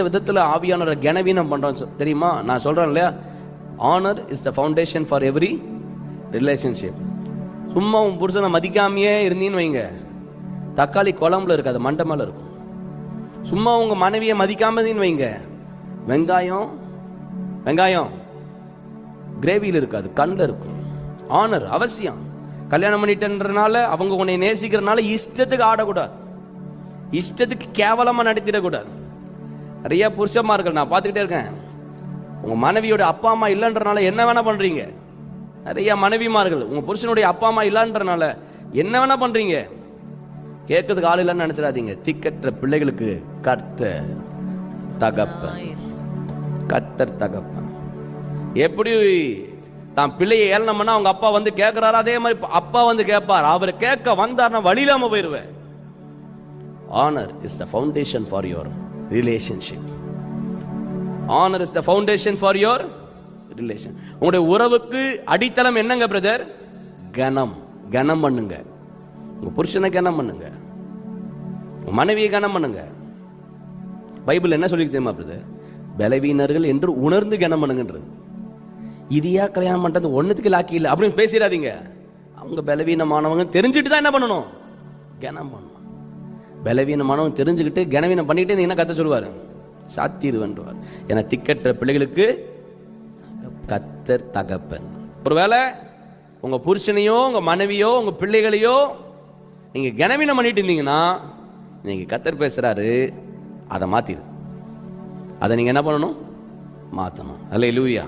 விதத்தில் ஆவியானவரை கனவீனம் பண்ணுறோம் தெரியுமா? நான் சொல்கிறேன் இல்லையா, honour is the foundation for every relationship. சும்மா உன் புருஷனை மதிக்காமையே இருந்தீன்னு வைங்க, தக்காளி குழம்புல இருக்காது, மண்டை மேலே இருக்கும். சும்மா உங்கள் மனைவியை மதிக்காமதின்னு வைங்க, வெங்காயம் கிரேவியில் இருக்காது, கண்ணில் இருக்கும். ஆனர் அவசியம். கல்யாணம் பண்ணிட்டேன்றனால, அவங்க உன்னை நேசிக்கிறனால இஷ்டத்துக்கு ஆடக்கூடாது, இஷ்டத்துக்கு கேவலமாக நடத்திடக்கூடாது. நிறைய புருஷமார்கள் நான் பார்த்துக்கிட்டே இருக்கேன், உங்கள் மனைவியோட அப்பா அம்மா இல்லைன்றனால என்ன வேணா பண்ணுறீங்க. நிறைய மனைவிமார்கள் உங்கள் புருஷனுடைய அப்பா அம்மா இல்லைன்றனால என்ன வேணா பண்ணுறீங்க. கேட்கறதுக்கு ஆள் இல்லைன்னு நினச்சிடாதீங்க. திக்கற்ற பிள்ளைகளுக்கு கர்த்தர் தகப்பன். எப்படி தான் பிள்ளையை ஏளனம்னா அவங்க அப்பா வந்து கேட்கிறாரு, அதே மாதிரி அப்பா வந்து கேட்பார். அவர் கேட்க வந்தார்னா வழி இல்லாம போயிருவேன். Honour is the foundation for your relationship. Honour is the foundation for your relation. உங்களுடைய உறவுக்கு அடித்தளம் என்னங்க பிரதர்? கனம் பண்ணுங்க. உங்க புருஷனை கனம் பண்ணுங்க, உங்க மனைவியை கனம் பண்ணுங்க. பைபிள் என்ன சொல்லி தெரியுமா பிரதர்? பலவீனர்கள் என்று உணர்ந்து கனம் பண்ணுங்கன்றது. இதையா கல்யாணம் பண்றது ஒன்னுத்துக்கு லாக்கி இல்லை அப்படின்னு பேசிடாதீங்க. அவங்க பலவீனமானவங்க தெரிஞ்சுட்டு தான் என்ன பண்ணணும்? கனம் பண்ணணும். பலவீனமானவங்க தெரிஞ்சுக்கிட்டு கனவீனம் பண்ணிக்கிட்டே இருந்தீங்கன்னா கத்த சொல்லுவாரு, சாத்திருவன்றார். ஏன்னா திக்கற்ற பிள்ளைகளுக்கு கர்த்தர் தகப்பன். ஒருவேளை உங்க புருஷனையோ உங்க மனைவியோ உங்க பிள்ளைகளையோ நீங்க கனவீனம் பண்ணிட்டு இருந்தீங்கன்னா, நீங்க கர்த்தர் பேசுறாரு, அதை மாத்திரு. அதை நீங்க என்ன பண்ணணும்? மாத்தணும். அல்லேலூயா.